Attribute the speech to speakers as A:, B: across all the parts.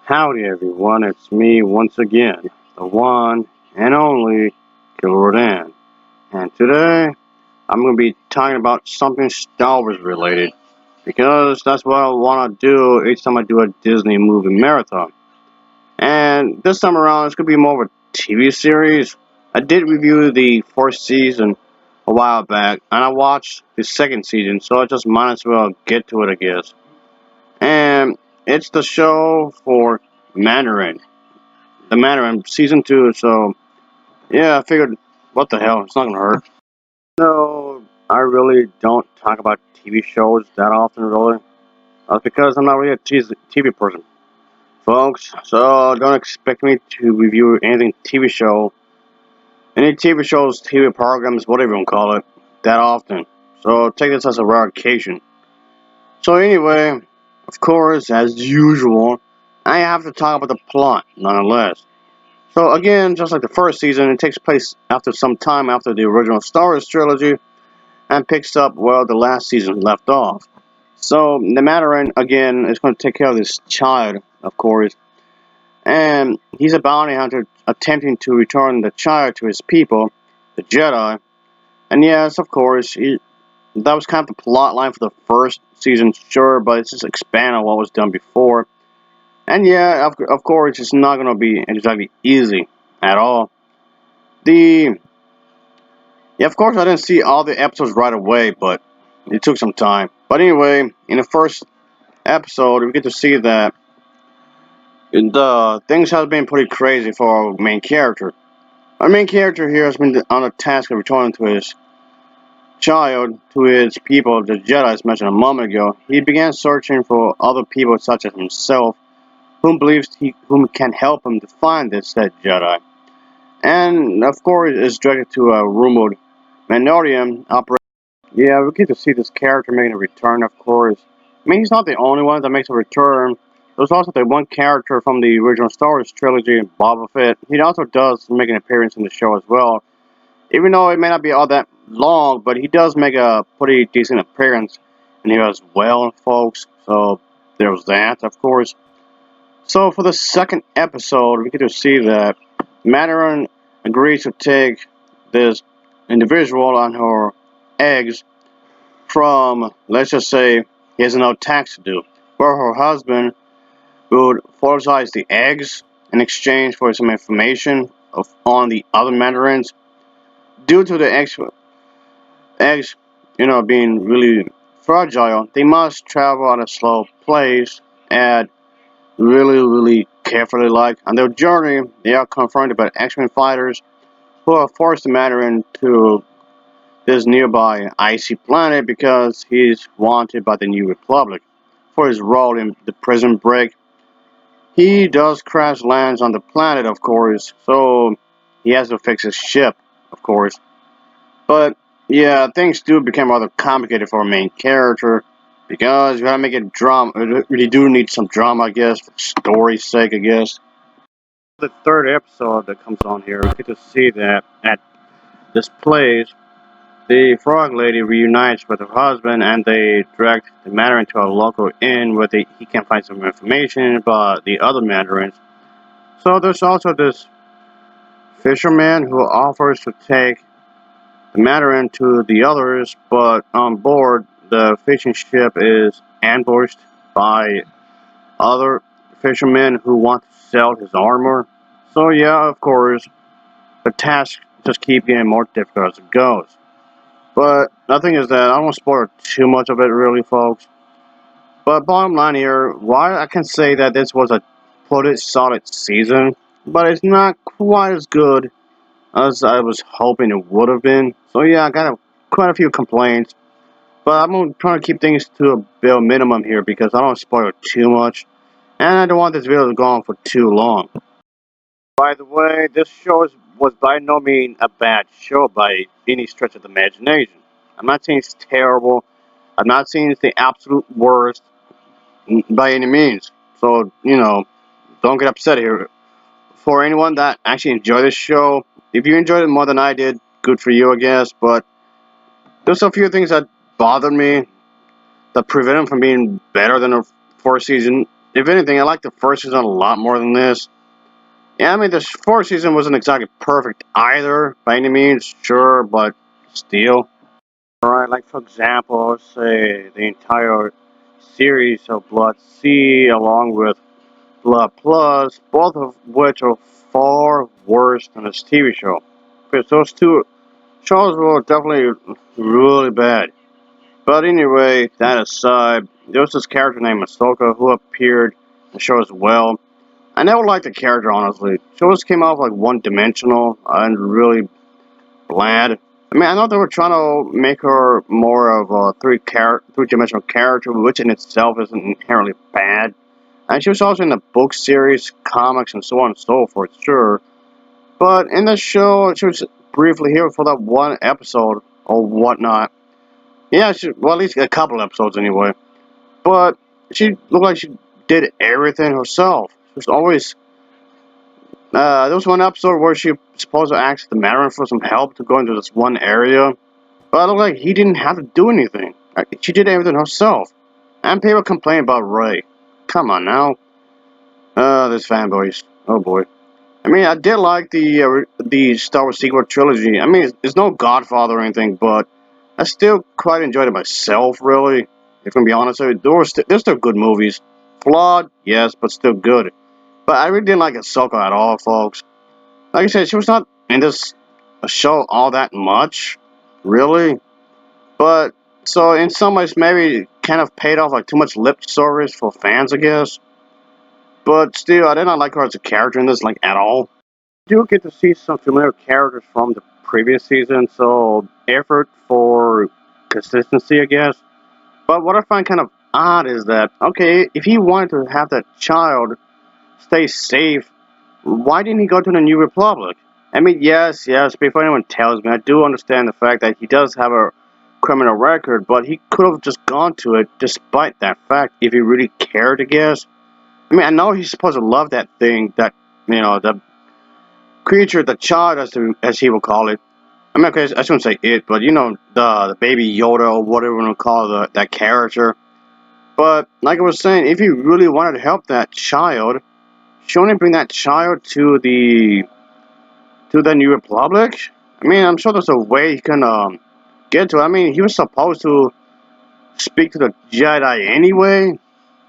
A: Howdy everyone, it's me once again, the one and only Killer Dan. And today, I'm going to be talking about something Star Wars related, because that's what I want to do each time I do a Disney movie marathon. And this time around, it's going to be more of a TV series. I did review the first season a while back, and I watched the second season, so I just might as well get to it, I guess. And it's the show for Mandarin. The Mandarin season 2, so yeah, I figured, what the hell, it's not gonna hurt. No, I really don't talk about TV shows that often, really. That's because I'm not really a TV person, folks. So don't expect me to review any TV shows, TV programs, whatever you want to call it, that often. So take this as a rare occasion. So anyway, of course, as usual, I have to talk about the plot, nonetheless. So again, just like the first season, it takes place after some time after the original Star Wars trilogy and picks up where the last season left off. So the Mandarin again is going to take care of this child, of course, and he's a bounty hunter attempting to return the child to his people, the Jedi. And yes, of course, that was kind of the plot line for the first season, sure, but it's just expand on what was done before. And yeah, of course, it's not going to be exactly easy at all. The Yeah, of course, I didn't see all the episodes right away, but it took some time. But anyway, in the first episode, we get to see that the things have been pretty crazy for our main character. Our main character here has been on a task of returning to his child, to his people, the Jedi, as mentioned a moment ago. He began searching for other people such as himself, whom can help him to find this said Jedi. And of course, is directed to a rumored Mandalorian operator. Yeah, we get to see this character making a return, of course. I mean, he's not the only one that makes a return. There's also the one character from the original Star Wars trilogy, Boba Fett. He also does make an appearance in the show as well. Even though it may not be all that long, but he does make a pretty decent appearance in here as well, folks. So there's that, of course. So for the second episode, we get to see that Mandarin agrees to take this individual on her eggs from, let's just say, he has no tax to do, where her husband would fertilize the eggs in exchange for some information on the other mandarins. Due to the eggs, being really fragile, they must travel at a slow pace and really, really carefully. Like on their journey, they are confronted by X-Men fighters who have forced the Mandarin to this nearby icy planet because he's wanted by the New Republic for his role in the prison break. He does crash lands on the planet, of course, so he has to fix his ship, of course. But yeah, things do become rather complicated for our main character because you gotta make it drama. You really do need some drama, I guess, for story's sake, I guess. The third episode that comes on here, we get to see that at this place, the frog lady reunites with her husband and they direct the Mandarin to a local inn where he can find some information about the other Mandarins. So there's also this fisherman who offers to take the Mandarin to the others, but on board the fishing ship is ambushed by other fishermen who want to sell his armor. So yeah, of course, the task just keeps getting more difficult as it goes. But the thing is that I don't want to spoil too much of it, really, folks. But bottom line here, why I can say that this was a pretty solid season, but it's not quite as good as I was hoping it would have been. So yeah, I got quite a few complaints, but I'm trying to keep things to a bare minimum here because I don't want to spoil too much, and I don't want this video to go on for too long. By the way, was by no means a bad show by any stretch of the imagination. I'm not saying it's terrible. I'm not saying it's the absolute worst by any means. So, don't get upset here. For anyone that actually enjoyed this show, if you enjoyed it more than I did, good for you, I guess. But there's a few things that bothered me that prevent it from being better than the first season. if anything, I like the first season a lot more than this. Yeah, I mean, the fourth season wasn't exactly perfect either, by any means, sure, but still. Alright, like for example, say the entire series of Blood C along with Blood Plus, both of which are far worse than this TV show. Because those two shows were definitely really bad. But anyway, that aside, there was this character named Ahsoka who appeared in the show as well. I never liked the character, honestly. She always came off like one-dimensional and really bland. I mean, I know they were trying to make her more of a three-dimensional character, which in itself isn't inherently bad. And she was also in the book series, comics, and so on and so forth, sure. But in the show, she was briefly here for that one episode or whatnot. Yeah, well, at least a couple episodes anyway. But she looked like she did everything herself. She was always. There was one episode where she was supposed to ask the Marin for some help to go into this one area. But it looked like he didn't have to do anything. She did everything herself. And people complain about Rey. Come on now. This fanboys. Oh boy. I mean, I did like the Star Wars sequel trilogy. I mean, it's no Godfather or anything, but I still quite enjoyed it myself, really. If I'm be honest with you, they're still good movies. Flawed, yes, but still good. But I really didn't like Ahsoka at all, folks. Like I said, she was not in this show all that much, really. But, so in some ways, maybe it kind of paid off like too much lip service for fans, I guess. But still, I did not like her as a character in this, like, at all. Do get to see some familiar characters from the previous season, so effort for consistency, I guess. But what I find kind of odd is that, okay, if he wanted to have that child stay safe, why didn't he go to the New Republic? I mean, yes, before anyone tells me, I do understand the fact that he does have a criminal record, but he could have just gone to it despite that fact if he really cared, I guess. I mean, I know he's supposed to love that thing, the creature, the child, as he will call it. I mean, okay, I shouldn't say it, but the baby Yoda or whatever you want to call that character. But like I was saying, if you really wanted to help that child, shouldn't bring that child to the New Republic? I mean, I'm sure there's a way he can get to it. I mean, he was supposed to speak to the Jedi anyway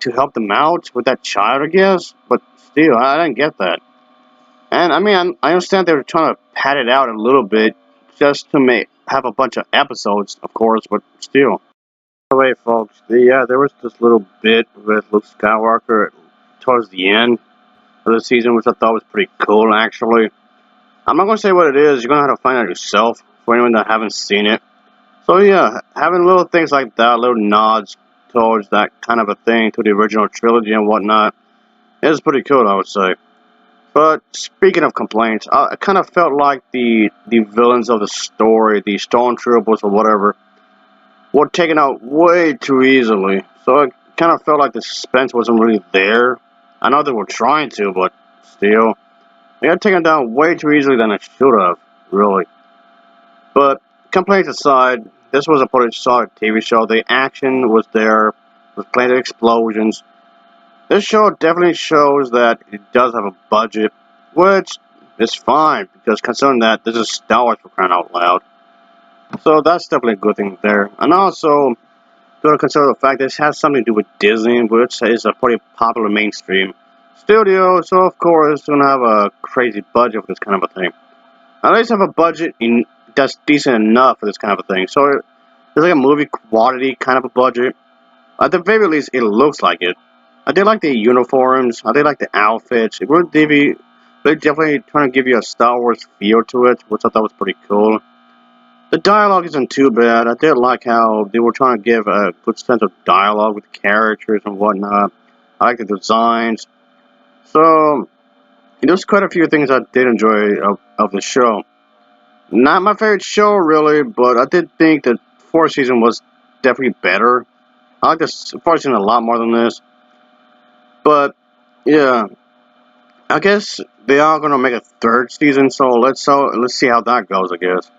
A: to help them out with that child, I guess. But still, I didn't get that. And I mean, I understand they were trying to pad it out a little bit just to have a bunch of episodes, of course, but still. By the way, folks, there was this little bit with Luke Skywalker towards the end of the season, which I thought was pretty cool, actually. I'm not going to say what it is. You're going to have to find out yourself for anyone that haven't seen it. So yeah, having little things like that, little nods towards that kind of a thing to the original trilogy and whatnot, is pretty cool, I would say. But speaking of complaints, I kind of felt like the villains of the story, the stormtroopers or whatever, were taken out way too easily. So it kind of felt like the suspense wasn't really there. I know they were trying to, but still. They got taken down way too easily than it should have, really. But complaints aside, this was a pretty solid TV show. The action was there, with plenty of explosions. This show definitely shows that it does have a budget, which is fine, because considering that this is Star Wars for crying out loud. So that's definitely a good thing there. And also, gotta consider the fact that this has something to do with Disney, which is a pretty popular mainstream studio, so of course it's gonna have a crazy budget for this kind of a thing. At least have a budget that's decent enough for this kind of a thing. So it's like a movie quality kind of a budget. At the very least, it looks like it. I did like the uniforms. I did like the outfits. They definitely trying to give you a Star Wars feel to it, which I thought was pretty cool. The dialogue isn't too bad. I did like how they were trying to give a good sense of dialogue with the characters and whatnot. I like the designs. So, there's quite a few things I did enjoy of the show. Not my favorite show, really, but I did think that fourth season was definitely better. I like this fourth season a lot more than this. But, yeah, I guess they are going to make a third season, so let's see how that goes, I guess.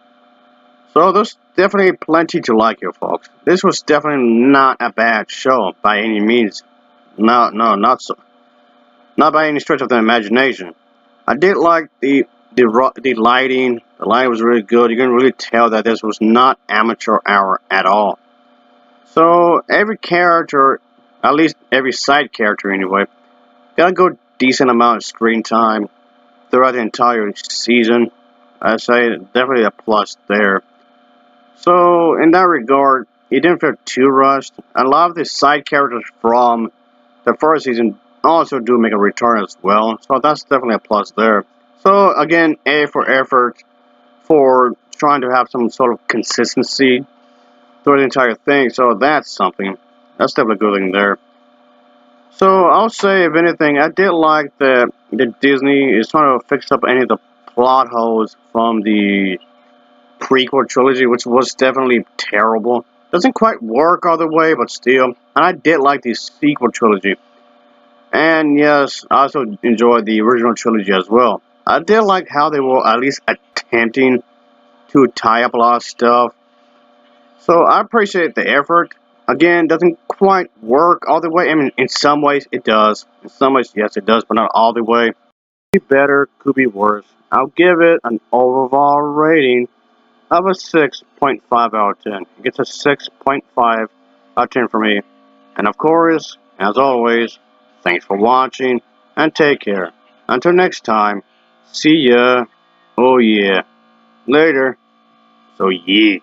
A: So there's definitely plenty to like here, folks. This was definitely not a bad show by any means. not so, not by any stretch of the imagination. I did like the lighting. The lighting was really good. You can really tell that this was not amateur hour at all. So every character, at least every side character anyway, got a good decent amount of screen time throughout the entire season. I say definitely a plus there. So in that regard, it didn't feel too rushed. A lot of the side characters from the first season also do make a return as well. So that's definitely a plus there. So again, A for effort for trying to have some sort of consistency through the entire thing. So that's something. That's definitely a good thing there. So I'll say, if anything, I did like that the Disney is trying to fix up any of the plot holes from the prequel trilogy, which was definitely terrible. Doesn't quite work all the way, but still. And I did like the sequel trilogy. And yes, I also enjoyed the original trilogy as well. I did like how they were at least attempting to tie up a lot of stuff. So I appreciate the effort. Again, doesn't quite work all the way. I mean, in some ways it does. In some ways, yes, it does, but not all the way. Could be better, could be worse. I'll give it an overall rating of a 6.5 out of 10. It gets a 6.5 out of 10 for me. And of course, as always, thanks for watching and take care. Until next time, see ya. Oh yeah. Later. So yeah.